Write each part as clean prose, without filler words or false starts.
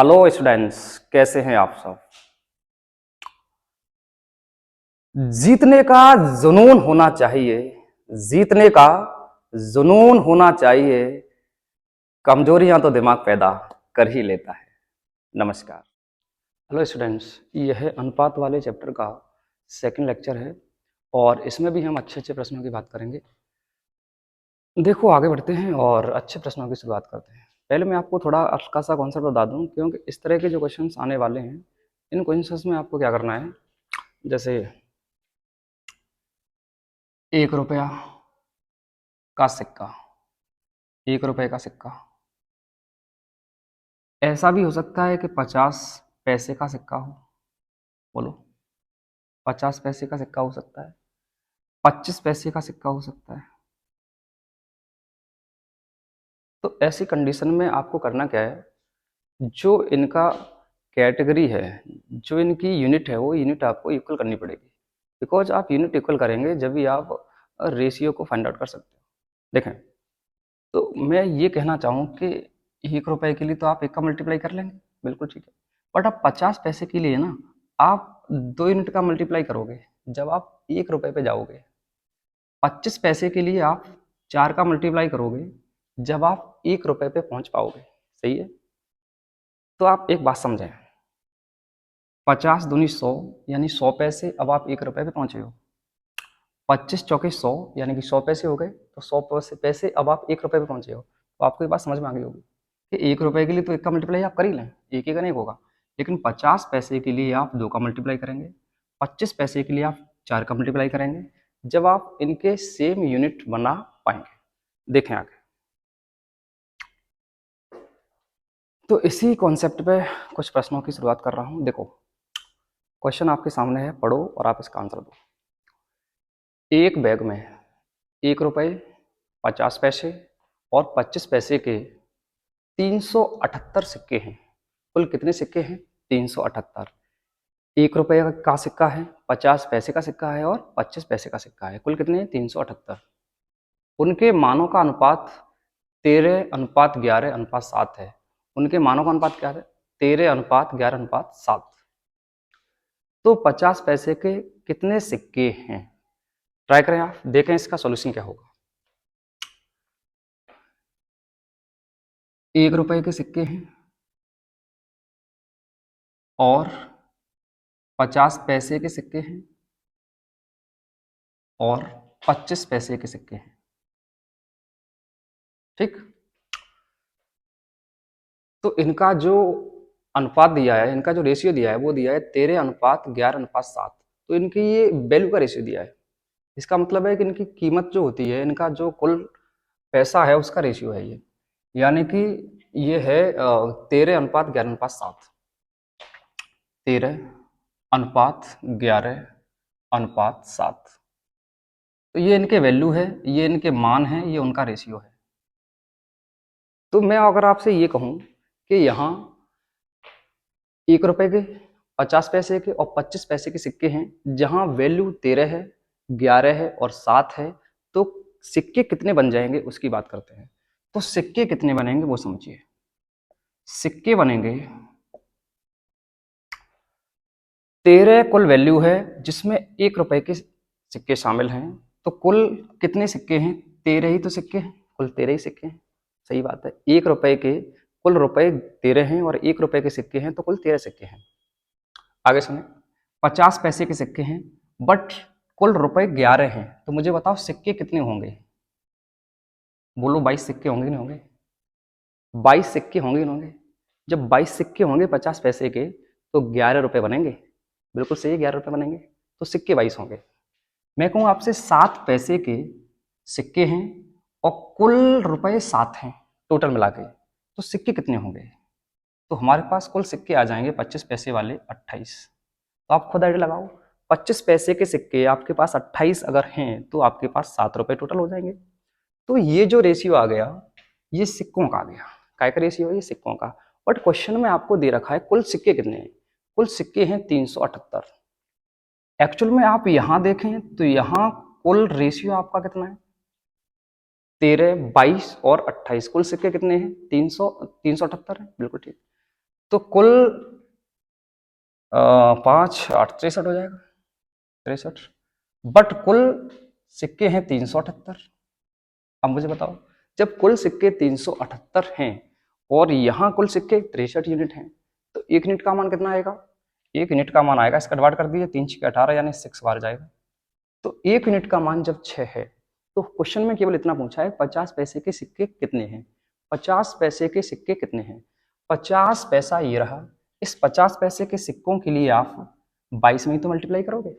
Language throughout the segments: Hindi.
हेलो स्टूडेंट्स, कैसे हैं आप सब। जीतने का जुनून होना चाहिए। जीतने का जुनून होना चाहिए। कमजोरियां तो दिमाग पैदा कर ही लेता है। नमस्कार। हेलो स्टूडेंट्स, यह है अनुपात वाले चैप्टर का सेकंड लेक्चर है और इसमें भी हम अच्छे अच्छे प्रश्नों की बात करेंगे। देखो, आगे बढ़ते हैं और अच्छे प्रश्नों की शुरुआत करते हैं। पहले मैं आपको थोड़ा हल्का सा कॉन्सेप्ट बता दूं, क्योंकि इस तरह के जो क्वेश्चंस आने वाले हैं, इन क्वेश्चंस में आपको क्या करना है। जैसे 1 रुपया का सिक्का, 1 रुपए का सिक्का। ऐसा भी हो सकता है कि 50 पैसे का सिक्का हो। बोलो, 50 पैसे का सिक्का हो सकता है, 25 पैसे का सिक्का हो सकता है। तो ऐसी कंडीशन में आपको करना क्या है, जो इनका कैटेगरी है, जो इनकी यूनिट है, वो यूनिट आपको इक्वल करनी पड़ेगी। बिकॉज आप यूनिट इक्वल करेंगे जब भी आप रेशियो को फाइंड आउट कर सकते हो। देखें, तो मैं ये कहना चाहूँ कि 1 रुपए के लिए तो आप 1 का मल्टीप्लाई कर लेंगे, बिल्कुल ठीक है। बट आप 50 पैसे के लिए ना, आप 2 यूनिट का मल्टीप्लाई करोगे जब आप 1 रुपए पे जाओगे। 25 पैसे के लिए आप 4 का मल्टीप्लाई करोगे जब आप 1 रुपए पे पहुंच पाओगे। सही है। तो आप एक बात समझें, 50 दूनी 100 यानी 100 पैसे, अब आप 1 रुपए पे पहुंचे हो। 25 चौके 100 यानी कि 100 पैसे हो गए, तो 100 पैसे अब आप 1 रुपए पे पहुंचे हो। तो आपको ये बात समझ में आ गई होगी कि 1 रुपए के लिए तो 1 का मल्टीप्लाई आप कर ही लें, एक ही का नहीं होगा। लेकिन 50 पैसे के लिए आप 2 का मल्टीप्लाई करेंगे, 25 पैसे के लिए आप 4 का मल्टीप्लाई करेंगे, जब आप इनके सेम यूनिट बना पाएंगे। देखें आगे। तो इसी कॉन्सेप्ट पे कुछ प्रश्नों की शुरुआत कर रहा हूं। देखो, क्वेश्चन आपके सामने है, पढ़ो और आप इसका आंसर दो। एक बैग में 1 रुपए, 50 पैसे और 25 पैसे के 378 सिक्के हैं। कुल कितने सिक्के हैं? 378। 1 रुपए का सिक्का है, 50 पैसे का सिक्का है और 25 पैसे का सिक्का है। कुल कितने हैं? 378। उनके मानों का अनुपात 13:11:7 है। उनके मानों का अनुपात क्या है? 13:11:7। तो 50 पैसे के कितने सिक्के हैं? ट्राई करें, आप देखें इसका सॉल्यूशन क्या होगा। 1 रुपए के सिक्के हैं और 50 पैसे के सिक्के हैं और 25 पैसे के सिक्के हैं। ठीक। तो इनका जो अनुपात दिया है, इनका जो रेशियो दिया है, वो दिया है 13:11:7। तो इनकी ये वैल्यू का रेशियो दिया है। इसका मतलब है कि इनकी कीमत जो होती है, इनका जो कुल पैसा है, उसका रेशियो है ये। यानी कि ये है 13:11:7। 13:11:7। तो ये इनके वैल्यू है, ये इनके मान है, ये उनका रेशियो है। तो मैं अगर आपसे ये कहूं कि यहाँ 1 रुपए के, 50 पैसे के और 25 पैसे के सिक्के हैं, जहां वैल्यू 13 है, 11 है और 7 है, तो सिक्के कितने बन जाएंगे उसकी बात करते हैं। तो सिक्के कितने बनेंगे वो समझिए। सिक्के बनेंगे 13 कुल वैल्यू है, जिसमें 1 रुपए के सिक्के शामिल हैं। तो कुल कितने सिक्के हैं? 13 ही तो सिक्के हैं, कुल 13 ही सिक्के हैं। सही बात है। 1 रुपए के कुल रुपए 13 हैं और 1 रुपए के सिक्के हैं, तो कुल 13 सिक्के हैं। आगे सुने, 50 पैसे के सिक्के हैं बट कुल रुपए 11 हैं। तो मुझे बताओ सिक्के कितने होंगे? बोलो, 22 सिक्के होंगे नहीं होंगे? 22 सिक्के होंगे नहीं होंगे? जब 22 सिक्के होंगे 50 पैसे के, तो 11 रुपए बनेंगे। बिल्कुल सही है, 11 रुपए बनेंगे। तो सिक्के 22 होंगे। मैं कहूँ आपसे 7 पैसे के सिक्के हैं और कुल रुपए 7 हैं टोटल मिला के, तो सिक्के कितने होंगे? तो हमारे पास कुल सिक्के आ जाएंगे 25 पैसे वाले 28। तो आप खुद आइडिया लगाओ, 25 पैसे के सिक्के आपके पास 28 अगर हैं, तो आपके पास 7 रुपए टोटल हो जाएंगे। तो ये जो रेशियो आ गया, ये सिक्कों का आ गया। काय का रेशियो है? ये सिक्कों का। बट क्वेश्चन में आपको दे रखा है कुल सिक्के कितने हैं। कुल सिक्के हैं 378। एक्चुअल में आप यहां देखें तो यहां कुल रेशियो आपका कितना है? 13, 22 और 28। कुल सिक्के कितने हैं? 378 है। बिल्कुल ठीक। तो कुल 5 8 63 हो जाएगा, 63। बट कुल सिक्के हैं 378। अब मुझे बताओ, जब कुल सिक्के 378 हैं और यहाँ कुल सिक्के 63 यूनिट हैं, तो 1 यूनिट का मान कितना आएगा? 1 यूनिट का मान आएगा, इसका डिवाइड कर दिए, 3 6 18 यानी 6 बार जाएगा। तो 1 यूनिट का मान जब 6 है, तो क्वेश्चन में केवल इतना पूछा है 50 पैसे के सिक्के कितने हैं। 50 पैसे के सिक्के कितने हैं? 50 पैसा ये रहा। इस 50 पैसे के सिक्कों के लिए आप 22 में ही तो मल्टीप्लाई करोगे।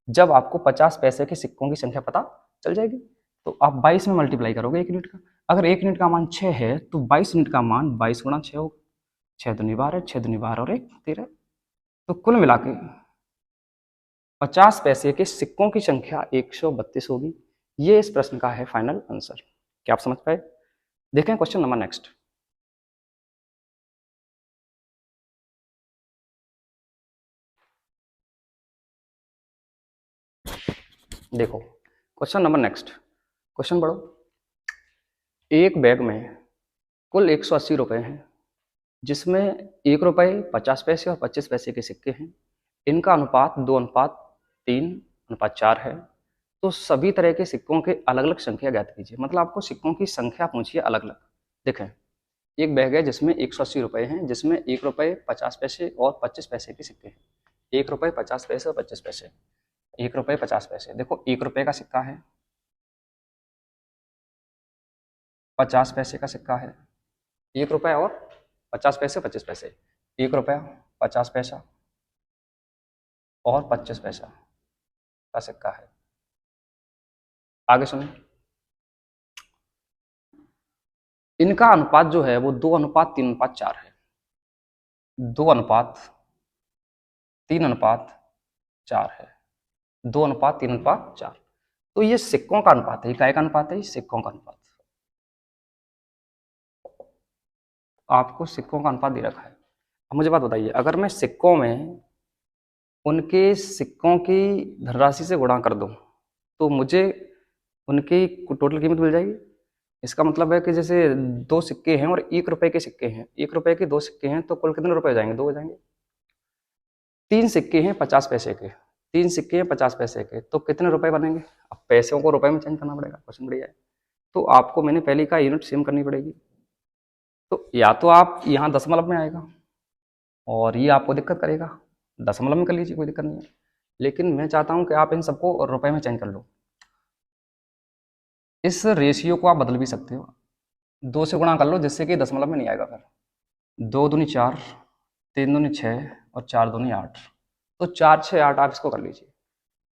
जब आपको 50 पैसे के सिक्कों की संख्या पता चल जाएगी, तो आप 22 में मल्टीप्लाई करोगे 1 यूनिट का। अगर 1 यूनिट का मान 6 है, तो 22 यूनिट का मान 22 गुणा 6 होगा। 6 दूनी 12, 6 दूनी 12 और 1 13। तो कुल मिला के 50 पैसे के सिक्कों की संख्या 132 होगी। ये इस प्रश्न का है फाइनल आंसर। क्या आप समझ पाए? देखें क्वेश्चन नंबर नेक्स्ट। देखो क्वेश्चन नंबर नेक्स्ट, क्वेश्चन पढ़ो। एक बैग में कुल 180 रुपए हैं, जिसमें 1 रुपए 50 पैसे और 25 पैसे के सिक्के हैं। इनका अनुपात 2:3:4 है। तो सभी तरह के सिक्कों के अलग अलग संख्या ज्ञात कीजिए। मतलब आपको सिक्कों की संख्या पूछिए अलग अलग। देखें, एक बैग है जिसमें 180 रुपए हैं, जिसमें 1 रुपए 50 पैसे और 25 पैसे के सिक्के हैं। 1 रुपए 50 पैसे और 25 पैसे, 1 रुपए 50 पैसे। देखो 1 रुपए का सिक्का है, 50 पैसे का सिक्का है, 1 रुपए और 50 पैसे 25 पैसे, 1 रुपया 50 पैसा और 25 पैसा का सिक्का है। आगे सुनिए, इनका अनुपात जो है वो 2:3:4 है। 2:3:4 है। 2:3:4। तो ये सिक्कों का अनुपात है। काय का अनुपात है? ये सिक्कों का अनुपात। आपको सिक्कों का अनुपात दे रखा है। अब मुझे बात बताइए, अगर मैं सिक्कों में उनके सिक्कों की धनराशि से गुणा कर दूं, तो मुझे उनकी टोटल कीमत मिल जाएगी। इसका मतलब है कि जैसे 2 सिक्के हैं और 1 रुपए के सिक्के हैं, 1 रुपए के 2 सिक्के हैं, तो कुल कितने रुपए हो जाएंगे? 2 हो जाएंगे। 3 सिक्के हैं 50 पैसे के, 3 सिक्के हैं 50 पैसे के, तो कितने रुपए बनेंगे? अब पैसों को रुपए में चेंज करना पड़ेगा। क्वेश्चन बढ़िया है। तो आपको मैंने पहले का यूनिट सेम करनी पड़ेगी। तो या तो आप यहाँ दशमलव में आएगा और ये आपको दिक्कत करेगा, दशमलव में कर लीजिए, कोई दिक्कत नहीं है। लेकिन मैं चाहता हूँ कि आप इन सबको रुपए में चेंज कर लो। इस रेशियो को आप बदल भी सकते हो, 2 से गुणा कर लो, जिससे कि दशमलव में नहीं आएगा। फिर 2 दूनी 4, 3 दूनी 6 और 4 दूनी 8। तो 4 6 8 आप इसको कर लीजिए।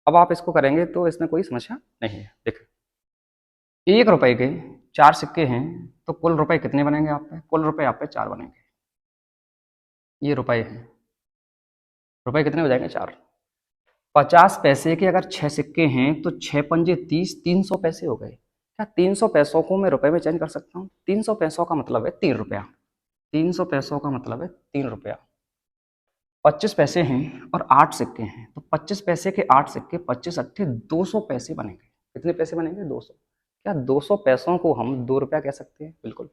अब आप इसको करेंगे तो इसमें कोई समस्या नहीं है। देखिए 1 रुपए के 4 सिक्के हैं, तो कुल रुपए कितने बनेंगे आप पे? कुल रुपए आप पे 4 बनेंगे। ये रुपए हैं, रुपए कितने हो जाएंगे? 4। 50 पैसे के अगर 6 सिक्के हैं, तो 6 पंजे 30, 300 पैसे हो गए। क्या 300 पैसों को मैं रुपए में चेंज कर सकता हूँ? 300 पैसों का मतलब है 3 रुपया। 300 पैसों का मतलब है 3 रुपया। 25 पैसे हैं और 8 सिक्के हैं, तो 25 पैसे के 8 सिक्के, 25 अट्ठे 200 पैसे बनेंगे। कितने पैसे बनेंगे? 200। क्या 200 पैसों को हम 2 रुपया कह सकते हैं? बिल्कुल।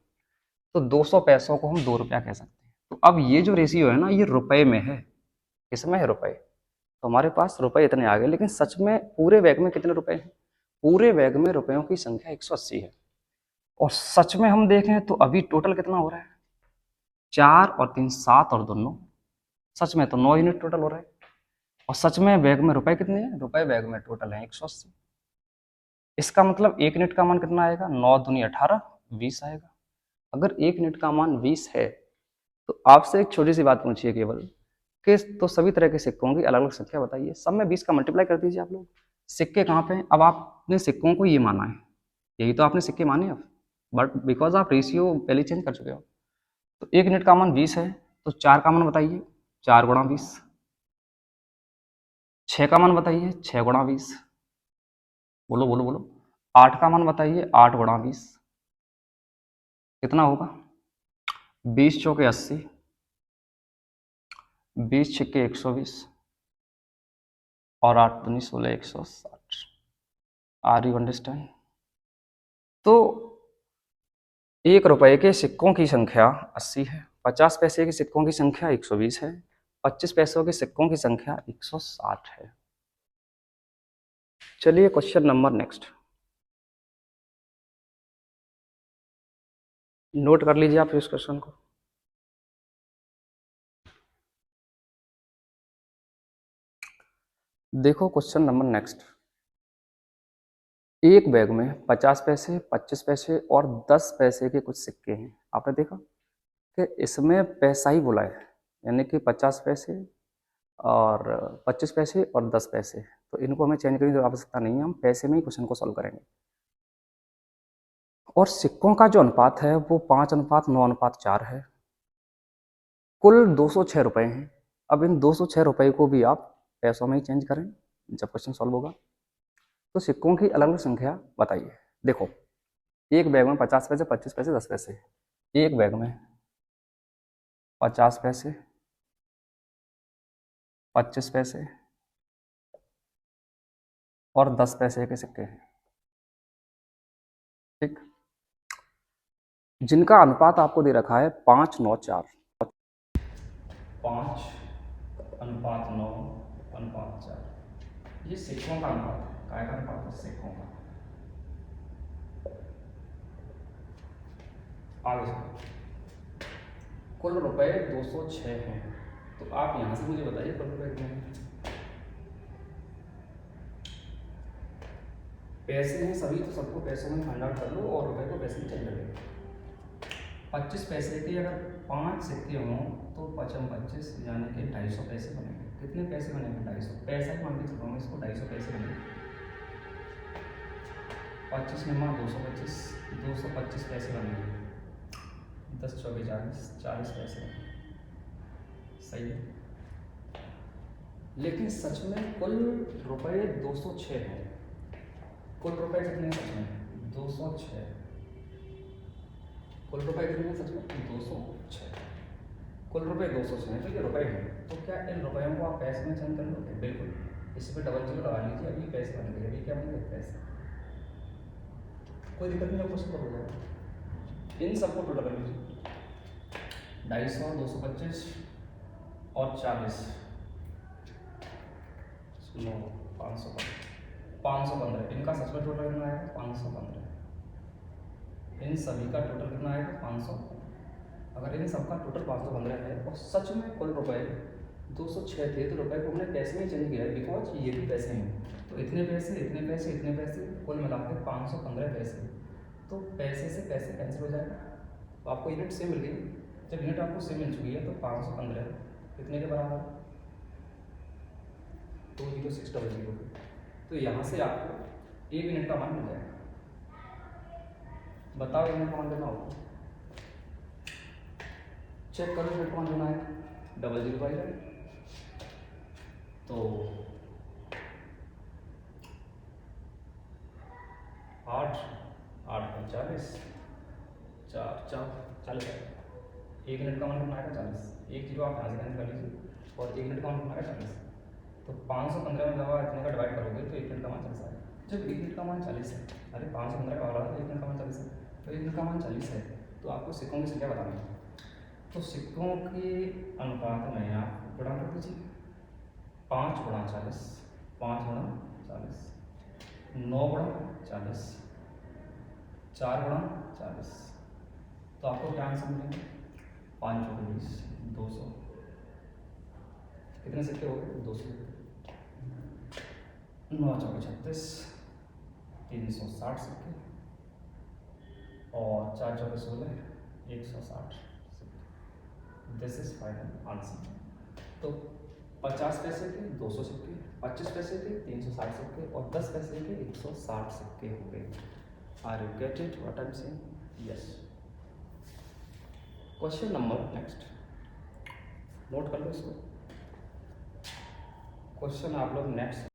तो 200 पैसों को हम 2 रुपया कह सकते हैं। तो अब ये जो रेशियो है ना, ये रुपए में है। किसमें है? रुपए। तो हमारे पास रुपए इतने आ गए। लेकिन सच में पूरे बैग में कितने रुपए हैं? पूरे बैग में रुपयों की संख्या 180 है। और सच में हम देखें तो अभी टोटल कितना हो रहा है? 4 और 3 7 और 2 9। सच में तो 9 यूनिट टोटल हो रहा है। और सच में बैग में रुपए कितने हैं? रुपए बैग में टोटल है 180। इसका मतलब 1 यूनिट का मान कितना आएगा? 9 दूनी 18, 20 आएगा। अगर 1 यूनिट का मान 20 है, तो आपसे एक छोटी सी बात पूछिए केवल, कि तो सभी तरह के सिक्कों की अलग अलग संख्या बताइए। सब में 20 का मल्टीप्लाई कर दीजिए आप लोग। सिक्के कहाँ पे हैं? अब आपने सिक्कों को ये माना है, यही तो आपने सिक्के माने अब, बट बिकॉज आप रेशियो पहले चेंज कर चुके हो। तो 1 यूनिट का मान 20 है, तो 4 का मान बताइए, 4 गुणा 20। 6 का मान बताइए, 6 गुणा 20। बोलो बोलो बोलो। 8 का मान बताइए, 8 गुणा 20। कितना होगा? 20 चौके 80, 20 छिक्के 120 और 8 दूनी 16, 160। Are you understand? तो 1 रुपए के सिक्कों की संख्या 80 है, 50 पैसे के सिक्कों की संख्या 120 है, 25 पैसों के सिक्कों की संख्या 160 है। चलिए क्वेश्चन नंबर नेक्स्ट, नोट कर लीजिए आप इस क्वेश्चन को। देखो क्वेश्चन नंबर नेक्स्ट, एक बैग में 50 पैसे, 25 पैसे और 10 पैसे के कुछ सिक्के हैं। आपने देखा कि इसमें पैसा ही बोला है, यानी कि 50 पैसे और 25 पैसे और 10 पैसे, तो इनको हमें चेंज करने की आवश्यकता नहीं है, हम पैसे में ही क्वेश्चन को सॉल्व करेंगे। और सिक्कों का जो अनुपात है वो 5:9:4 है। कुल 206 रुपये हैं। अब इन 206 रुपये को भी आप पैसों में ही चेंज करें जब क्वेश्चन सॉल्व होगा। तो सिक्कों की अलग अलग संख्या बताइए। देखो, एक बैग में 50 पैसे, 25 पैसे, 10 पैसे। एक बैग में 50 पैसे, 25 पैसे और 10 पैसे के सिक्के हैं, ठीक, जिनका अनुपात आपको दे रखा है 5:9:4। 5:9:4, ये सिक्कों का अनुपात है। काय का अनुपात है? सिक्कों का। आगे कुल रुपए 206 हैं, तो आप यहां से मुझे बताइए कुल रुपए कितने हैं। पैसे हैं सभी, तो सबको पैसों में फाइंड आउट कर लो और रुपए को पैसे में चेंज कर लो। 25 पैसे के अगर 5 सिक्के हों तो 25 यानी कि 250 पैसे बनेंगे। कितने पैसे बनेंगे? 250 पैसा ही मान के चल रहा हूँ इसको, 250 पैसे बनेंगे। 25 में 225, 225 पैसे बनेंगे। 10 चौके 40 पैसे सही है। लेकिन सच में कुल रुपए 206 हैं। कुल रुपए कितने सच में? 206। कुल रुपए कितने सच में? 206। कुल रुपए 206 हैं, तो ये रुपए हैं। तो क्या इन रुपयों को आप पैसे में चेंज कर लोगे? बिल्कुल। इस पर डबल जीरो लगा लीजिए, अभी पैसे बन गए। अभी क्या बन गए? पैसे। कोई दिक्कत नहीं, आपको सब हो जाएगा। इन सबको टोटल कर लीजिए, 250, 225 और 40, 9, 515। इनका सच में टोटल कितना आएगा? 515। इन सभी का टोटल कितना आएगा? 500। अगर इन सबका टोटल 515 है और सच में कुल रुपए 206 थे, तो रुपए को हमने पैसे में चेंज किया है, बिकॉज ये भी पैसे हैं। तो इतने पैसे, इतने पैसे, इतने पैसे, कुल मिला के 515 पैसे। तो पैसे से पैसे कैंसिल हो जाएगा, तो आपको यूनिट सेम मिल गई। जब यूनिट आपको सेम मिल चुकी है तो 515 कितने के बराबर? 20600। तो यहाँ से आपको एक यूनिट का मान मिल जाएगा। बताओ यूनिट का मान देना होगा, चेक करो यूनिट का मान देना है। 00 तो 8, 8×40, 40 आएगा। एक यूनिट का मान कितना आएगा? 40। एक जीरो आप यहाँ से कैंसिल कर लीजिए और एक यूनिट का मान कितना आएगा? 40। तो 515 में जब आप इतने का डिवाइड करोगे तो एक यूनिट का मान 40 आएगा। जब एक यूनिट का मान 40 है, अरे 515 का वाला तो एक यूनिट का मान 40 है, तो एक यूनिट का मान 40 है, तो आपको सिक्कों की संख्या बतानी है। तो सिक्कों के अनुपात में आप गुणा कर दीजिए, 5×40, 5×40, 9×40, 4×40, तो आपको क्या आंसर मिलेंगे? 5×20, 200। कितने सिक्के हो गए? 200। 9×36, 360 सिक्के और 4×16, 160 सिक्के। This is final answer. तो 50 पैसे के 200 सिक्के, 25 पैसे के 360 सिक्के और 10 पैसे के 160 सिक्के हो गए। Are you get it what I'm saying? Yes. Question number next, note कर लो इसको। क्वेश्चन आप लोग नेक्स्ट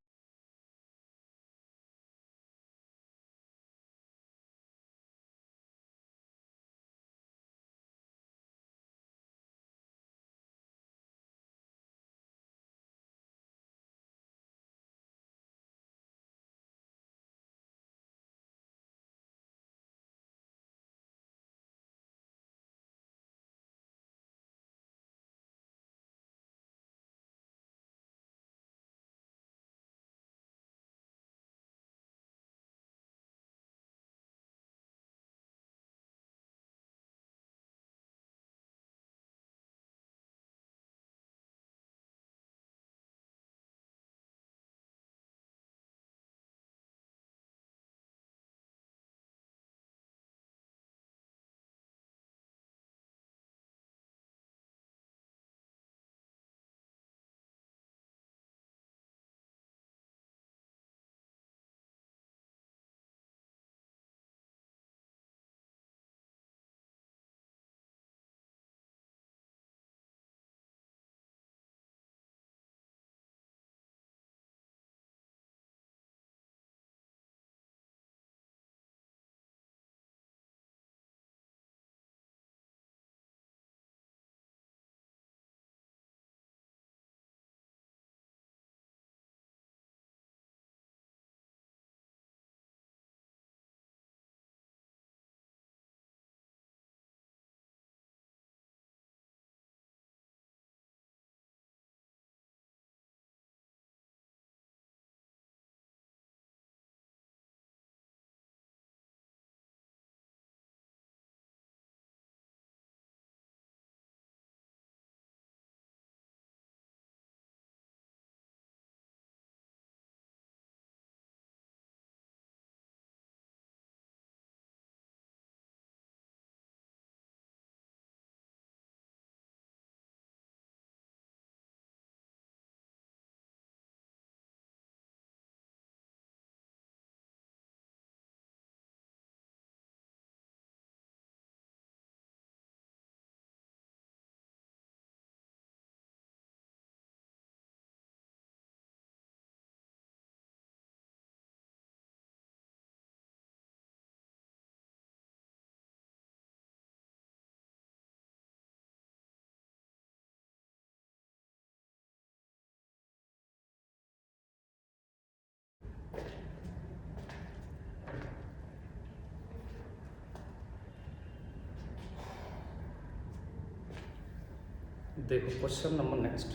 देखो क्वेश्चन नंबर नेक्स्ट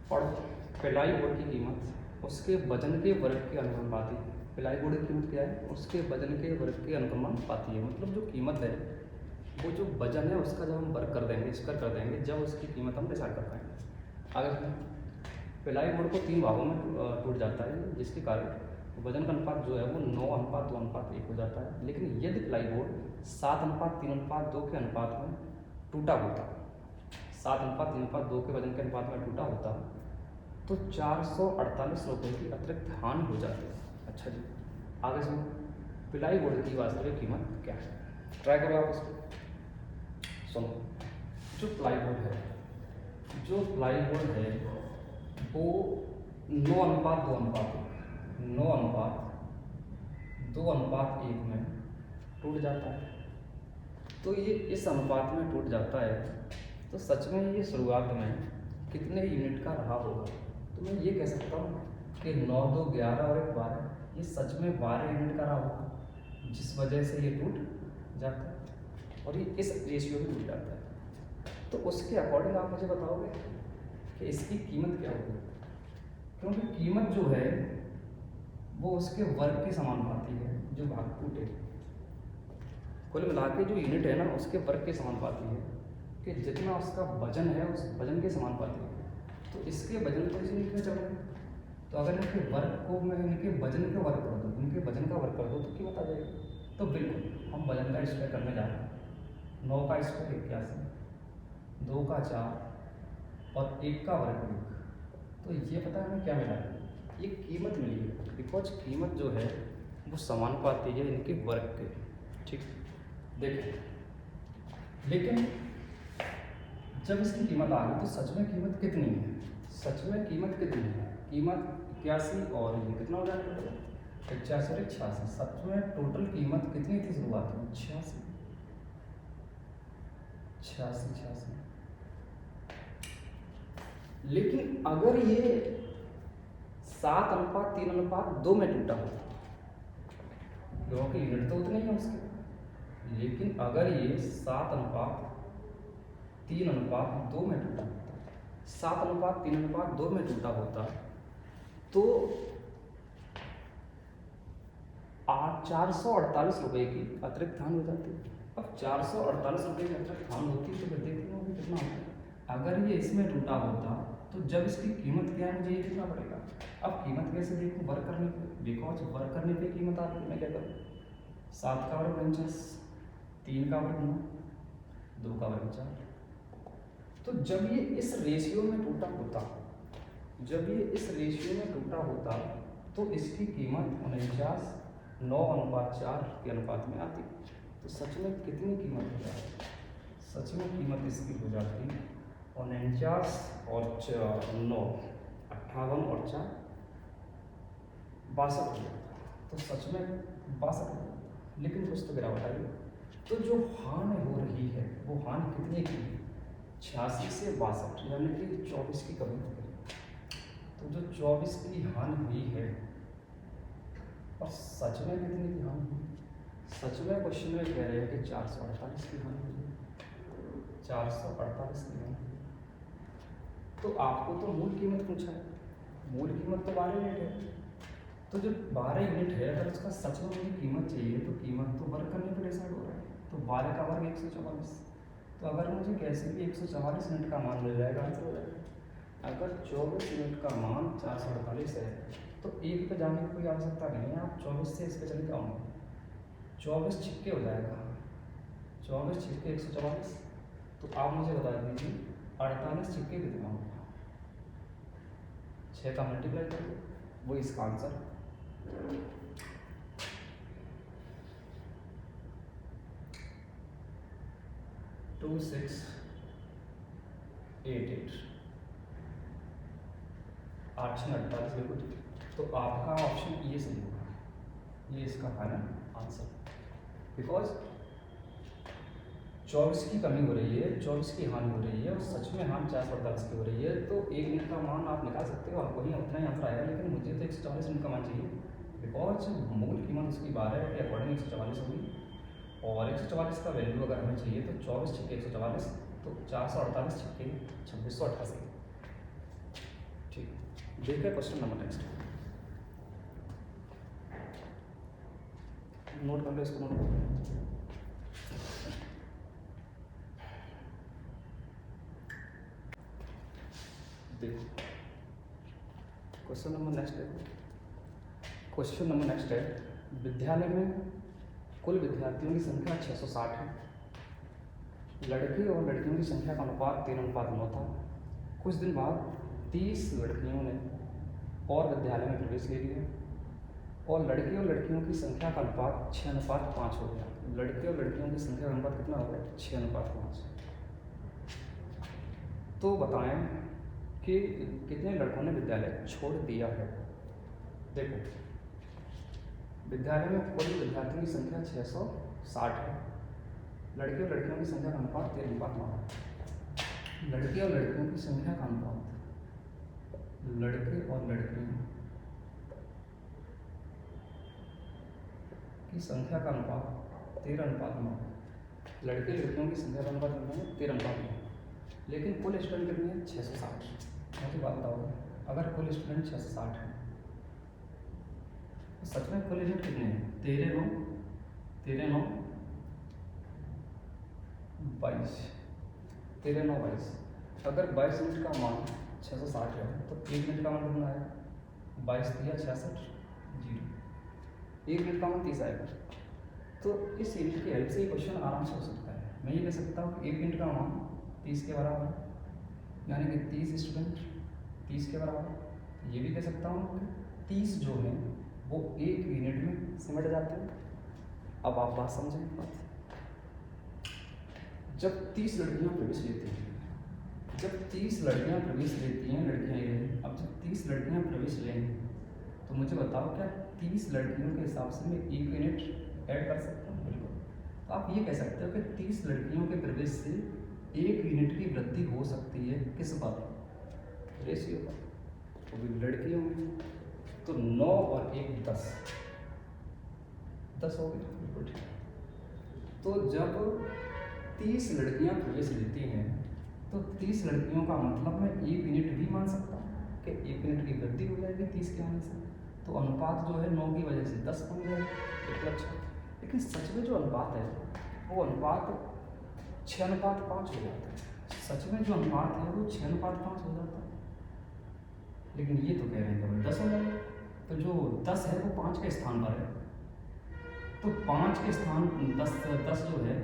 पढ़ो। पिलाई बोर्ड की कीमत उसके वजन के वर्ग के अनुपाती है। पिलाई बोर्ड की कीमत क्या है? उसके वजन के वर्ग के अनुपाती है। मतलब जो कीमत है वो जो वजन है उसका जब हम वर्ग कर देंगे, स्क्वायर कर देंगे, जब उसकी कीमत हम डिसाइड कर पाएंगे। अगर पिलाई बोर्ड को 3 भागों में टूट जाता है, जिसके कारण वजन का अनुपात जो है वो 9:2:1 हो जाता है। लेकिन यदि पिलाई बोर्ड 7:3:2 के अनुपात में टूटा होता, 7:3:2 के वजन के अनुपात में टूटा होता तो 448 रुपये की अतिरिक्त हानि हो जाती है। अच्छा जी, आगे सुनो, पिलाई बोर्ड की वास्तविक कीमत क्या है? ट्राई करो आप इसको। सुनो, जो प्लाई बोर्ड है वो 9:2:1 में टूट जाता है। तो ये इस अनुपात में टूट जाता है, तो सच में ये शुरुआत में कितने यूनिट का रहा होगा? तो मैं ये कह सकता हूँ कि 9, 2, 11 और 1, 12, ये सच में 12 यूनिट का रहा होगा, जिस वजह से ये टूट जाता है और ये इस रेशियो में टूट जाता है। तो उसके अकॉर्डिंग आप मुझे बताओगे कि इसकी कीमत क्या होगी? क्योंकि कीमत जो है वो उसके वर्ग के समानुपाती है जो भाग टूटे। कुल मिला के जो यूनिट है ना उसके वर्ग के समानुपाती है, कि जितना उसका वजन है उस वजन के समानुपाती है। तो इसके वजन को इसी यूनिट में चल रहा है। तो अगर इनके वर्ग को मैं इनके वजन का वर्ग कर दूँ, इनके वजन का वर्ग कर दूँ तो कीमत आ जाएगी। तो बिल्कुल हम वजन का स्क्वायर करने जा रहे हैं। 9 का स्क्वायर 81, 2 का 4 और 1 का वर्ग 1। तो ये पता है हमें क्या मिला है? ये कीमत मिली है, बिकॉज कीमत जो है वो समानुपाती है इनके वर्ग के। ठीक, देखिए, लेकिन जब इसकी कीमत आ गई तो सच में कीमत कितनी है? सच में कीमत कितनी है? कीमत 81 और ये कितना हो जाएगा? 85 और 86। सच में टोटल कीमत कितनी थी शुरुआत में? 86। लेकिन अगर ये 7:3:2 में टूटा होता, क्योंकि यूनिट तो उतने ही है उसके, लेकिन अगर ये 7:3:2 में टूटा होता, 7:3:2 में टूटा होता तो 448 रुपये की अतिरिक्त हानि हो जाती। अब 448 रुपये की अतिरिक्त हानि होती तो फिर देखते हो कितना होता है। अगर ये इसमें टूटा होता तो जब इसकी कीमत क्या है मुझे ये कितना पड़ेगा? अब कीमत कैसे देखूँ? वर्क करने पे, बिकॉज वर्क करने पे कीमत आती है। मैं क्या करूँ? 7 का वर्ग 49, 3 का वर्ग 9, 2 का वर्ग 4। तो जब ये इस रेशियो में टूटा होता, तो इसकी कीमत 49 9:4 के अनुपात में आती। तो सच में कितनी कीमत हो जाती? सच में कीमत इसकी हो जाती 49 और 9 58 और 4 62 हो जाता। तो सच में 62 हो जाता। लेकिन कुछ तो गिरावट आई। तो जो हानि हो रही है वो हानि कितनी की? 86 से 62, यानी कि 24 की कमी हो गई। तो जो 24 की हानि हुई है, और सच में कितनी की हानि हुई? सच में क्वेश्चन में कह रहे हैं कि 448 की हानि हुई, 448 की हानि। तो आपको तो मूल कीमत पूछा है, मूल कीमत तो 12 यूनिट है। तो जो 12 यूनिट है अगर उसका सच में मुझे कीमत चाहिए तो कीमत तो वर्ग करने पर डिसाइड हो रहा है। तो 12 का वर्ग 144। तो अगर मुझे कैसे भी 144 यूनिट का मान मिल जाएगा, आंसर हो जाएगा। अगर 24 यूनिट का मान 448 है तो 1 पे जाने की कोई आवश्यकता नहीं है, आप 24 से इस पे चले जाओगे, 24 छिक्के हो जाएगा, 24 छिक्के 144। तो आप मुझे बता दीजिए 48 छिक्के कितना होगा? 6 का मल्टीप्लाई कर दो, वो इसका आंसर। टू 6 8 8 8 6 48 बिल्कुल ठीक। तो आपका ऑप्शन ये सही होगा, ये इसका फाइनल आंसर। बिकॉज 24 की कमी हो रही है, 24 की हानि हो रही है और सच में हानि 448 की हो रही है। तो 1 यूनिट का मान आप निकाल सकते हो, आपको ही उतना ही आंसर आएगा। लेकिन मुझे तो 144 यूनिट का मान चाहिए, बिकॉज मूल कीमत उसकी 12 के अकॉर्डिंग 144 होगी। और 144 का वैल्यू अगर हमें चाहिए तो 24 छिक्के 144, तो 448 छक्के 2688। ठीक, देखिए क्वेश्चन नंबर नेक्स्ट, नोट कर लो इसको, नोट कर लो। देखो क्वेश्चन नंबर नेक्स्ट है, क्वेश्चन नंबर नेक्स्ट है, विद्यालय में कुल विद्यार्थियों की संख्या 660 है, लड़के और लड़कियों की संख्या का अनुपात 3:9 था। कुछ दिन बाद 30 लड़कियों ने और विद्यालय में प्रवेश ले लिया और लड़के और लड़कियों की संख्या का अनुपात 6:5 हो गया। लड़के और लड़कियों की संख्या का अनुपात कितना हो गया? 6:5। तो बताएं कि कितने लड़कों ने विद्यालय छोड़ दिया है। देखो, विद्यालय में कुल विद्यार्थियों की संख्या 660 है, लड़के और लड़कियों की संख्या का अनुपात 3:9 है। लड़के और लड़कियों की संख्या का अनुपात, लड़के और लड़कियों की संख्या का अनुपात 13:9। लड़के लड़कियों की संख्या का अनुपात कितना है? 13:9। लेकिन कुल स्टूडेंट कितने हैं? 660। मुझे बात बताओ, अगर कुल स्टूडेंट 660 है तो सच में कुल स्टूडेंट कितने हैं? 13:9 22, 13:9 22। अगर 22 यूनिट का मान 660 है तो 1 यूनिट का मान कितना आएगा? 22 × 66 0। 1 यूनिट का मान 30 आएगा। तो इस यूनिट की हेल्प से ये क्वेश्चन आराम से हो सकता है। मैं ये कह सकता हूँ कि 1 यूनिट का मान 30 के बराबर है, यानी कि 30 स्टूडेंट 30 के बराबर। ये भी कह सकता हूँ कि 30 जो है वो 1 यूनिट में सिमट जाते हैं। अब आप बात समझें। जब 30 लड़कियाँ प्रवेश लेती हैं, लड़कियाँ लें, अब जब 30 लड़कियाँ प्रवेश लेंगी तो मुझे बताओ क्या 30 लड़कियों के हिसाब से मैं 1 यूनिट ऐड कर सकता हूँ? बिल्कुल। तो आप ये कह सकते हो कि 30 लड़कियों के प्रवेश से 1 यूनिट की वृद्धि हो सकती है किस पर? रेशियो पर। तो भी लड़कियों में तो 9 और 1 10 हो गया। बिल्कुल ठीक। तो जब 30 लड़कियां प्रवेश लेती हैं तो 30 लड़कियों का मतलब मैं 1 यूनिट भी मान सकता हूँ कि 1 यूनिट की वृद्धि हो जाएगी 30 के आने से। तो अनुपात जो है 9 की वजह से 10 बन जाएगा। बिल्कुल अच्छा। लेकिन सच में जो अनुपात है वो अनुपात 6:5 हो जाता है। सच में जो अनुपात है वो 6:5 हो जाता है। लेकिन ये तो कह रहे हैं कि 10 हो जाएगा। तो जो 10 है वो 5 के स्थान पर है। तो 5 के स्थान 10 जो है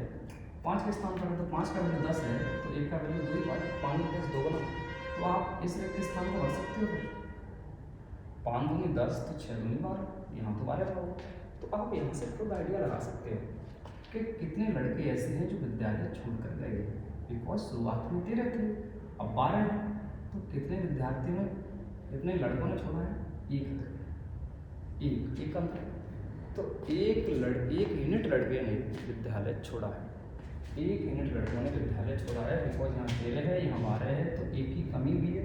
5 के स्थान पर है, तो 5 का वैल्यू 10 है तो 1 का वैल्यू 2 ही बार 5 + 2 बना। तो आप इस व्यक्ति स्थान को भर सकते हो। फिर 5 दूनी 10 तो 6 दूनी 12, यहाँ तो 12 होगा। तो आप यहाँ से खुद आइडिया लगा सकते हो कि कितने लड़के ऐसे हैं जो विद्यालय छोड़ कर गए। बिकॉज शुरुआत में 13 थे, अब 12 हैं। तो कितने विद्यार्थियों ने, कितने लड़कों ने छोड़ा है? एक का अंतर। तो एक यूनिट लड़के ने विद्यालय छोड़ा है। 1 यूनिट लड़कों ने विद्यालय छोड़ा है। बिकॉज यहाँ 13 है, यहाँ 12 है, तो 1 की कमी भी है।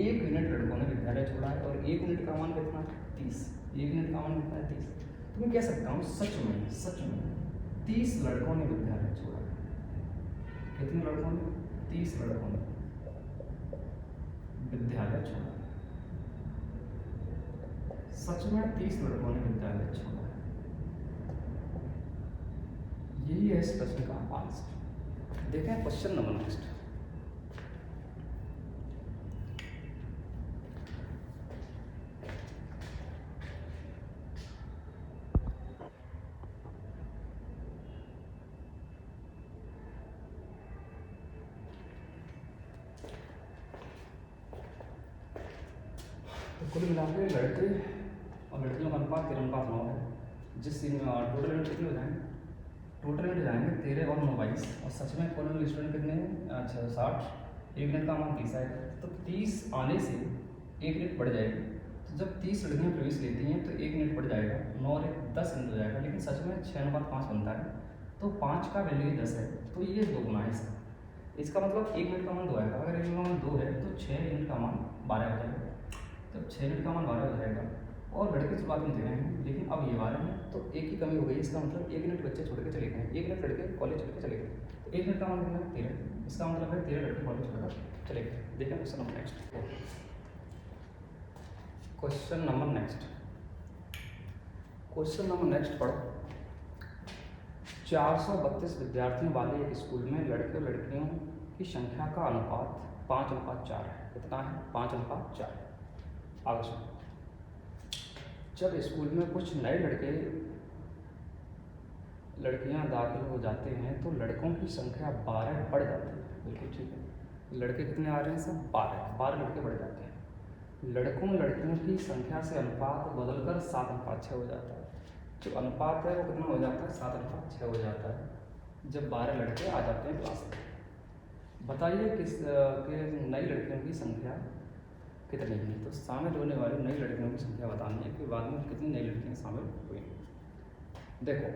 1 यूनिट लड़कों ने विद्यालय छोड़ा है और 1 यूनिट का मान कितना है? 30। 1 यूनिट का मान कितना है? 30। तो मैं कह सकता हूँ सच में 30 लड़कों ने विद्यालय छोड़ा है। कितने लड़कों ने? 30 लड़कों ने विद्यालय छोड़ा है। सच में 30 लड़कों ने विद्यालय छोड़ा है। यही है इस प्रश्न का आंसर। देखें क्वेश्चन नंबर नेक्स्ट। तो कुल मिलाकर लड़के और लड़कियों का अनुपात 13:9 है। जिस टोटल यूनिट कितने हो जाएंगे? टोटल यूनिट जाएंगे 13 और 9 22। और सच में कुल स्टूडेंट कितने हैं? 60। 1 यूनिट का मान 30 आएगा। तो 30 आने से 1 यूनिट बढ़ जाएगी। तो जब 30 लड़कियाँ प्रवेश लेती हैं तो 1 यूनिट बढ़ जाएगा। 9 और 1 10 यूनिट हो जाएगा। लेकिन सच में 6:5 बनता है। तो 5 का वैल्यू ही 10 है, तो ये 2 गुना है इसका मतलब 1 यूनिट का मान 2 आएगा। अगर 1 यूनिट का मान 2 है तो 6 यूनिट का मान 12 हो जाएगा। जब 6 यूनिट का मान 12 हो जाएगा और लड़के शुरुआत में दे रहे हैं, लेकिन अब ये 12 हैं तो 1 की कमी हो गई। इसका मतलब 1 यूनिट बच्चे छोड़ के चले गए, 1 यूनिट लड़के कॉलेज छोड़ के चले गए। तो 1 यूनिट का मान कितना है? 13। इसका मतलब है 13 लड़के कॉलेज छोड़कर चले गए। देखिए question number next. Question number next पढ़ो। 432 विद्यार्थियों वाले एक स्कूल में लड़के और लड़कियों की संख्या का अनुपात 5:4 है। कितना है? 5:4। आगे सुनो। जब स्कूल में कुछ नए लड़कियां दाखिल हो जाते हैं तो लड़कों की संख्या 12 बढ़ जाती है। बिल्कुल ठीक है। लड़के कितने आ रहे हैं? सब 12 लड़के बढ़ जाते हैं। लड़कियों की संख्या से अनुपात बदलकर 7:6 हो जाता है। जो अनुपात है वो कितना हो जाता है? 7:6 हो जाता है जब 12 लड़के आ जाते हैं क्लास में। बताइए कि नई लड़कियों की संख्या कितनी है? तो शामिल होने वाली नई लड़कियों की संख्या बतानी है कि बाद में कितनी नई लड़कियां शामिल हुई। देखो,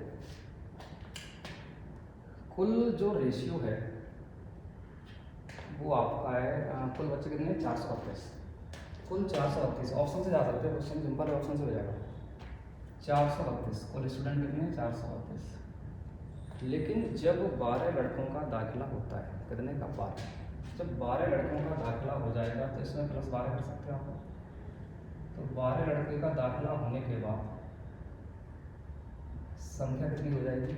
कुल जो रेशियो है वो आपका है, कुल बच्चे कितने हैं? 432। कुल 432। ऑप्शन से जा सकते हैं, क्वेश्चन सिंपल है, ऑप्शन से हो जाएगा। 432 कुल स्टूडेंट कितने हैं? 432। लेकिन जब 12 लड़कों का दाखिला होता है, कितने का? 12। जब 12 लड़कों का दाखिला हो जाएगा तो इसमें +12 कर सकते हो आप। तो 12 लड़के का दाखिला होने के बाद संख्या कितनी हो जाएगी?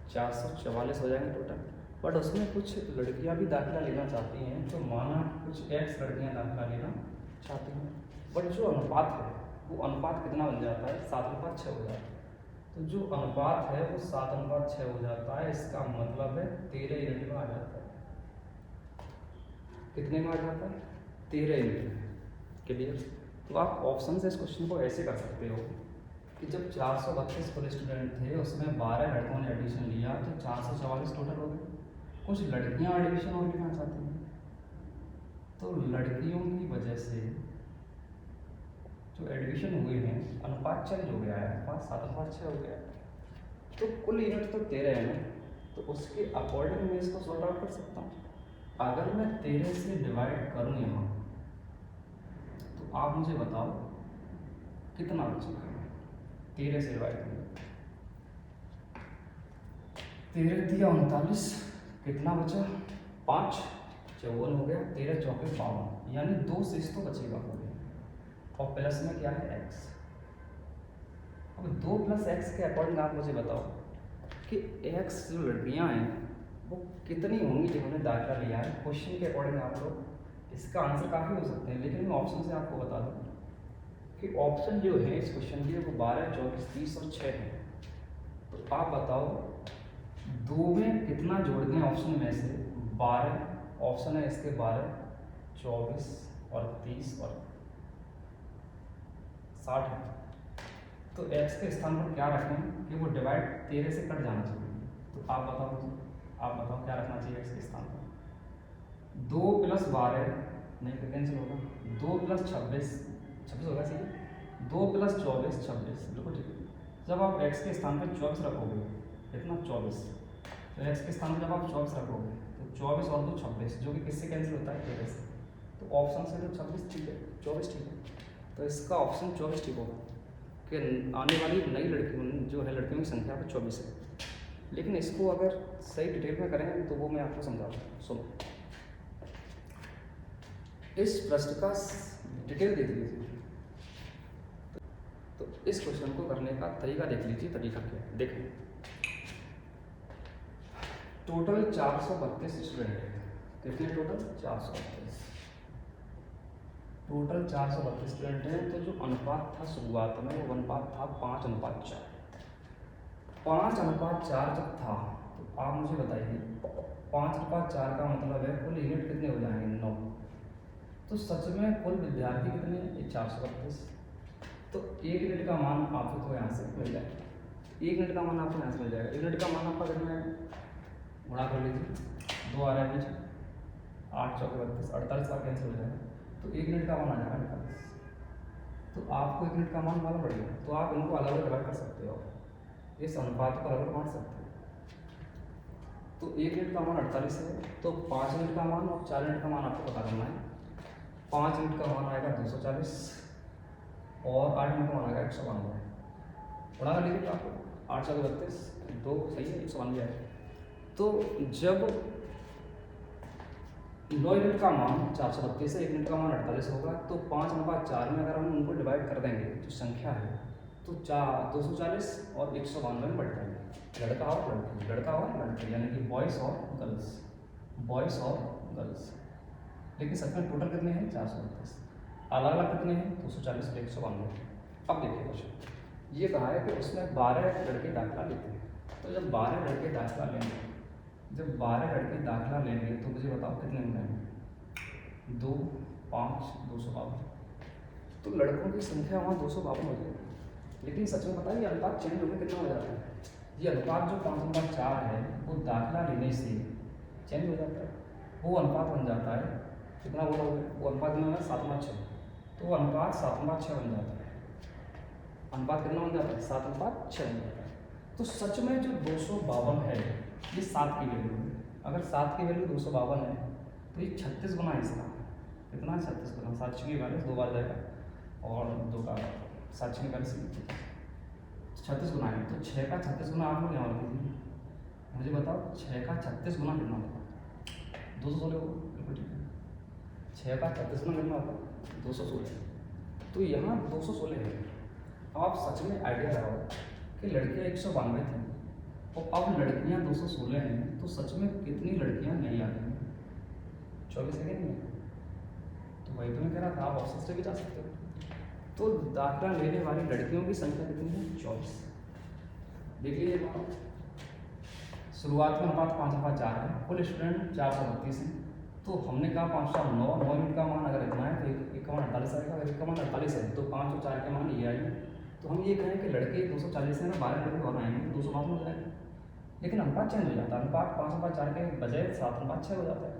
444 हो जाएंगे टोटल। बट उसमें कुछ लड़कियां भी दाखिला लेना चाहती हैं, तो माना कुछ X लड़कियां दाखिला लेना चाहती हैं, बट जो अनुपात है वो अनुपात कितना बन जाता है? 7:6 हो जाता है। तो जो अनुपात है वो 7:6 हो जाता है। इसका मतलब है 13 यूनिट में आ जाता है। कितने में आ जाता है? 13 यूनिट में। क्लियर? तो आप ऑप्शन से इस क्वेश्चन को ऐसे कर सकते हो कि जब 432 कुल स्टूडेंट थे उसमें 12 लड़कों ने एडमिशन लिया तो 444 टोटल हो गए। कुछ लड़कियां एडमिशन और लेना चाहती हैं, तो लड़कियों की वजह से जो एडमिशन हुए हैं अनुपात चेंज हो गया है, अनुपात 7:6 हो गया। तो कुल यूनिट तो 13 है ना, तो उसके अकॉर्डिंग मैं इसको सॉर्ट आउट कर सकता हूँ। अगर मैं 13 से डिवाइड करूँ यहाँ, तो आप मुझे बताओ कितना बचेगा? 13 से डिवाइड करें, 13 दिया 39, कितना बचा? 5, 54 हो गया। 13 चौके 52, यानी 2 शेष तो बचेगा हो गया। और प्लस में क्या है? x। अब 2 + x के अकॉर्डिंग आप मुझे बताओ कि x जो लड़कियां हैं वो कितनी होंगी जिन्होंने दाखिला लिया है। क्वेश्चन के अकॉर्डिंग आप लोग इसका आंसर काफ़ी हो सकते हैं, लेकिन मैं ऑप्शन से आपको बता दूँ कि ऑप्शन जो है इस क्वेश्चन के वो 12, 24, 30 और 6 है। तो आप बताओ 2 में कितना जोड़ दें ऑप्शन में से? 12 ऑप्शन है इसके, 12, 24 और 30 और 60 है। तो x के स्थान पर क्या रखें कि वो डिवाइड 13 से कट जाना चाहिए? तो आप बताओ क्या रखना चाहिए x के स्थान पर? 2 + 12 नहीं तो कैंसिल होगा। 2 + 26 होगा, सही। 2 + 24 26, बिल्कुल ठीक है। जब आप x के स्थान पर 24 रखोगे, कितना? 24। तो x के स्थान पर जब आप 24 रखोगे तो 24 और 2 26, जो कि किससे कैंसिल होता है? 13 से। तो ऑप्शन से तो 26 ठीक है, 24 ठीक है। तो इसका ऑप्शन 24 ठीक होगा कि आने वाली नई लड़कियों जो है लड़कियों की संख्या पर 24 है। लेकिन इसको अगर सही डिटेल में करें तो वो मैं आपको समझाता हूँ। सुनो, इस प्रश्न का डिटेल देख लीजिए। तो इस क्वेश्चन को करने का तरीका देख लीजिए। तरीका क्या है? देखें, टोटल 432 स्टूडेंट है। कितने टोटल? 432। टोटल 432 स्टूडेंट हैं। तो जो अनुपात था शुरुआत में वो अनुपात था 5:4। 5:4 जब था तो आप मुझे बताइए 5:4 का मतलब है कुल यूनिट कितने हो जाएंगे? 9। तो सच में कुल विद्यार्थी कितने हैं? 432। तो 1 यूनिट का मान आपको यहाँ से मिल जाएगा। 1 यूनिट का मान आपको यहाँ से मिल जाएगा। 1 यूनिट का मान आपका कितना है? गुणा कर लीजिए, 2 आ रहा है बीच, 8 चौके 32, 48 का कैंसिल हो जाएगा। तो 1 यूनिट का मान आ जाएगा 48। तो आपको 1 यूनिट का मान मालूम पड़ेगा, तो आप इनको अलग अलग डिवाइड कर सकते हो, इस अनुपात को अलग अलग बांट सकते हो। तो 1 यूनिट का मान 48 है, तो 5 यूनिट का मान और 4 यूनिट का मान आपको पता करना है। 5 यूनिट का मान आएगा 240 और 8 यूनिट का मान आएगा 192। बढ़ा कर लीजिए आपको, 8 चौके 32, 2 सही है, 192 आएगा। तो जब 9 यूनिट का मान 432 है, 1 यूनिट का मान 48 होगा। तो 5/4 में अगर हम उनको डिवाइड कर देंगे जो संख्या है, तो 240 और 192 में बढ़ जाएंगे। लड़का और लड़की, लड़का और लड़की, यानी कि बॉयज़ और गर्ल्स, बॉयज़ और गर्ल्स। लेकिन सच में टोटल कितने हैं? 432। अलग अलग कितने हैं? 240 और 192। अब देखिए क्वेश्चन ये कहा है कि उसमें 12 लड़के दाखिला लेते हैं। तो जब 12 लड़के दाखिला लेंगे, जब 12 लड़के दाखिला लेंगे तो मुझे बताओ कितने मिलेंगे? 2, 5, 252। तो लड़कों की संख्या वहाँ 252 हो जाएगी। लेकिन सच में पता है ये अनुपात चेंज होकर कितना हो जाता है? ये अनुपात जो 5/4 है वो दाखिला लेने से चेंज हो जाता है। वो अनुपात बन जाता है कितना? वो अनुपात कितना है? 7/6। तो वो अनुपात 7/6 बन जाता है। अनुपात कितना बन जाता है? 7/6 बन जाता है। तो सच में जो 252 है ये 7 की वैल्यू है। अगर 7 की वैल्यू 252 है तो ये 36 गुना है इसका। कितना? 36 गुना। 7 6 42, 2 बार जाएगा और 2 का 7 6 42, 36 गुना है। तो 6 का 36 गुना आप लोग यहाँ रख दीजिए। मुझे बताओ 6 का 36 गुना कितना होगा? 216 होगा। बिल्कुल ठीक है। 6 का 36 गुना कितना होगा? 216। तो यहाँ 216 है। अब आप सच में आइडिया लगाओ कि लड़कियाँ 192 थी और अब लड़कियाँ 216 हैं, तो सच में कितनी लड़कियाँ नहीं आ रही हैं? 24 है कि नहीं है? तो वही तो मैं कह रहा था, आप ऑप्शन से भी जा सकते हो। तो दाखिला लेने वाली लड़कियों की संख्या कितनी है? 24। देख लीजिए बात, शुरुआत में अनुपात 5/4 है, कुल स्टूडेंट 432 हैं। तो हमने कहा 509, 9 यूनिट का मान अगर इतना है तो एक का मान 48 आएगा। अगर एक का मान 48 है तो 5 और 4 के मान ये आएंगे। तो हम ये कहें कि लड़के 240 हैं, 12 लड़के और आएंगे तो 252 हो जाएंगे। लेकिन अनुपात चेंज हो जाता है, अनुपात 5/4 के बजाय 7/6 हो जाता है।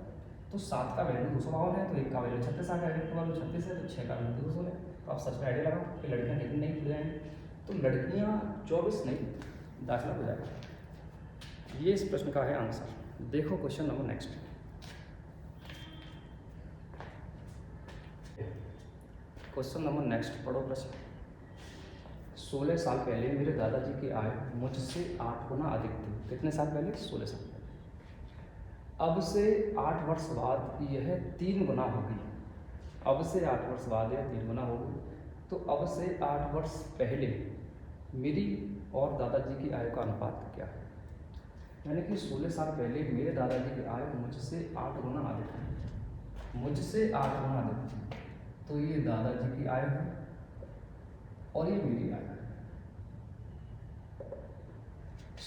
तो 7 का वैल्यू 252 है तो 1 का वैल्यू 36 आ गया। 1 का वैल्यू 36 है तो 6 का वैल्यू 216 है। तो आप सच में आइडिया लगाओ कि लड़कियाँ कितनी नहीं खुल जाएंगी? तो लड़कियाँ 24 नहीं, दाखिला हो जाएगा। ये इस प्रश्न का है आंसर। देखो question number next. Question number next पढ़ो प्रश्न। 16 साल पहले मेरे दादाजी की आय मुझसे 8 गुना अधिक थी। कितने साल पहले? 16 साल पहले। अब से 8 वर्ष बाद यह 3 गुना होगी। अब से 8 वर्ष बाद यह 3 गुना होगी। तो अब से 8 वर्ष पहले मेरी और दादाजी की आय का अनुपात क्या है? यानी कि 16 साल पहले मेरे दादाजी की आय मुझसे 8 गुना अधिक थी, मुझसे 8 गुना अधिक थी। तो ये दादाजी की आय है और ये मेरी आय है।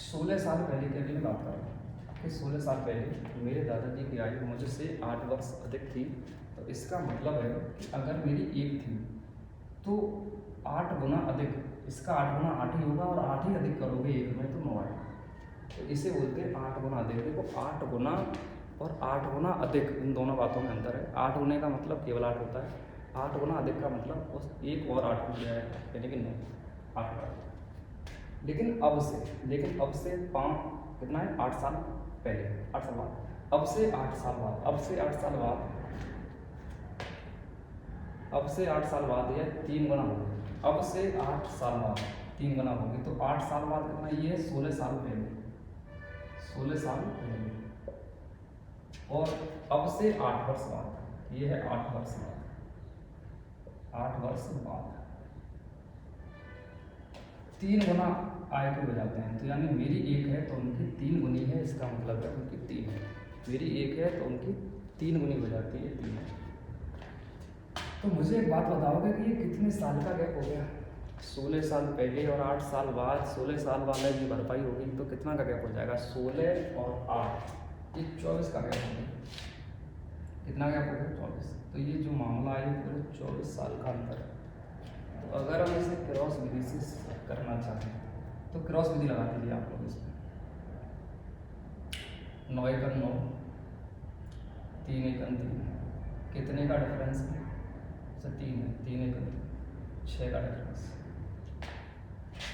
16 साल पहले की अभी मैं बात कर रहा हूँ कि 16 साल पहले मेरे दादाजी की आयु मुझसे 8 वर्ष अधिक थी। तो इसका मतलब है कि अगर मेरी 1 थी तो 8 गुना अधिक, इसका 8 गुना 8 ही होगा और 8 ही अधिक करोगे 1 में तो 9 आएगा। तो इसे बोलते हैं 8 गुना अधिक। देखो 8 गुना और 8 गुना अधिक, इन दोनों बातों में अंतर है। 8 गुने का मतलब केवल 8 होता है, 8 गुना अधिक का मतलब उस 1 और 8 मिल जाएगा, यानी कि 9, 8 का। लेकिन अब से 5 कितना है? 8 साल पहले, 8 साल बाद, अब से 8 साल बाद, अब से 8 साल बाद, अब से 8 साल बाद यह 3 गुना होगी। अब से 8 साल बाद 3 गुना होगी। तो 8 साल बाद कितना? ये है 16 साल पहले, 16 साल पहले। और अब से 8 वर्ष बाद, ये है 8 वर्ष बाद, 8 वर्ष बाद 3 गुना आय के हो जाते हैं। तो यानी मेरी 1 है तो उनकी 3 गुनी है, इसका मतलब है उनकी 3 है। मेरी 1 है तो उनकी 3 गुनी हो जाती है, 3 है। तो मुझे एक बात बताओगे कि ये कितने साल का गैप हो गया? 16 साल पहले और 8 साल बाद, 16 साल वाले की भरपाई होगी तो कितना का गैप हो जाएगा? 16 और 8, ये 24 का गैप हो गया। कितना गैप हो गया? 24। तो ये जो मामला है पूरे 24 साल का अंतर है। तो अगर हम इसे क्रॉस विधि से करना चाहें तो क्रॉस विधि लगा दीजिए आप लोग इसमें। 9 एकम 9, 3 एकम 3, कितने का डिफरेंस है? 3 है, 3 एकम 6 का डिफरेंस।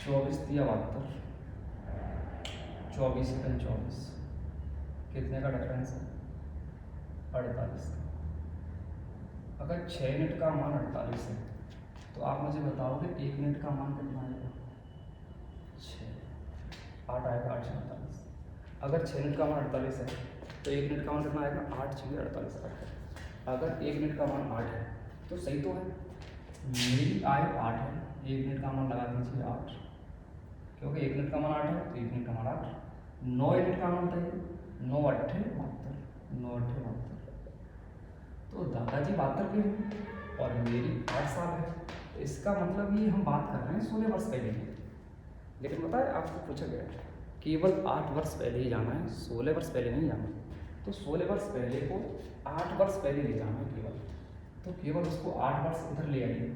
24 दिया 72, 24 एकम 24, कितने का डिफरेंस है? 48 का। अगर 6 यूनिट का मान 48 है तो आप मुझे बताओगे 1 यूनिट का मान कितना आएगा? 6, 8 आएगा, 8 से 48। अगर 6 यूनिट का मान 48 है तो 1 यूनिट का मान कितना आएगा 8 × 48 आएगा। अगर 1 यूनिट का मान 8 है तो सही तो है, मेरी आय 8 है, 1 यूनिट का मान लगा दीजिए 8, क्योंकि 1 यूनिट का मान 8 है तो 1 यूनिट का मान 8। 9 यूनिट का मान बताइए, 9 × 8 = 72, 9 × 8 = 72। तो दादाजी 72 के हैं और मेरी 8 साल है, तो इसका मतलब ये हम बात कर रहे हैं 16 वर्ष पहले की। लेकिन पता है आपको पूछा गया केवल 8 वर्ष पहले ही जाना है, 16 वर्ष पहले नहीं जाना। तो 16 वर्ष पहले को 8 वर्ष पहले ले जाना है केवल, तो केवल उसको 8 वर्ष इधर ले आइए।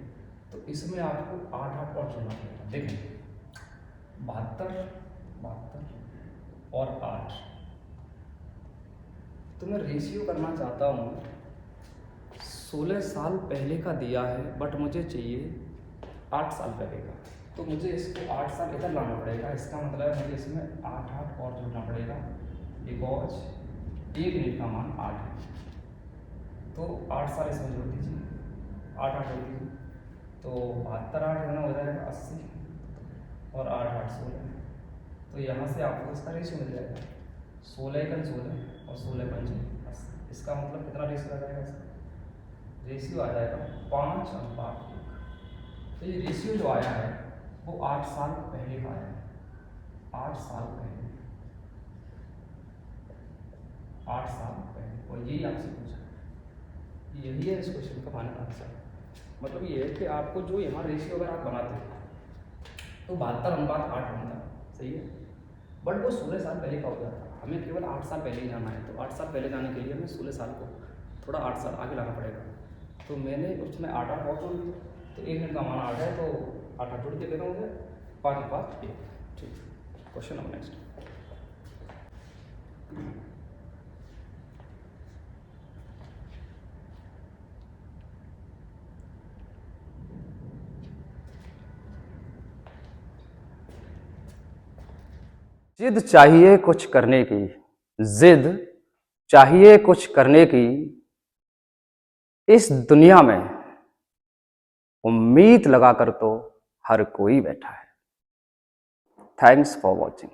तो इसमें आपको 8 8 और जोड़ना पड़ेगा। देखें 72 और 8, तो मैं रेशियो करना चाहता हूँ 16 साल पहले का दिया है बट मुझे चाहिए 8 साल पहले का, तो मुझे इसको 8 साल इधर लाना पड़ेगा। इसका मतलब है मुझे इसमें 8 8 और जोड़ना पड़ेगा, बिकॉज 1 यूनिट का मान 8 है। तो 8 साल इसमें जोड़ दीजिए, 8 8 जोड़ दीजिए, तो 72 8 हो जाएगा 80 और 8 8 16। तो यहाँ से आपको इसका रेशियो मिल जाएगा 16 × 16 और 16 × 80। इसका मतलब कितना रेशियो आ जाएगा, इसका रेशियो आ जाएगा 5:1। तो ये रेशियो जो आया है वो 8 साल पहले का आया है, 8 साल पहले, 8 साल पहले। और यही आपसे पूछा, यही है इस क्वेश्चन का फाइनल आंसर। मतलब ये है कि आपको जो यहाँ रेशियो अगर आप बनाते हैं तो 72:8 बनता, सही है, बट वो 16 साल पहले का हो जाता। हमें केवल 8 साल पहले ही जाना है, तो 8 साल पहले जाने के लिए हमें 16 साल को थोड़ा 8 साल आगे लाना पड़ेगा। तो मैंने उसमें 8 8 और जोड़ दिया, तो 1 यूनिट का मान 8 है तो 8 8 जोड़ के देना हो गया 5 × 5 1। ठीक, क्वेश्चन नंबर नेक्स्ट। जिद चाहिए कुछ करने की, जिद चाहिए कुछ करने की, इस दुनिया में उम्मीद लगाकर तो हर कोई बैठा है। Thanks for watching.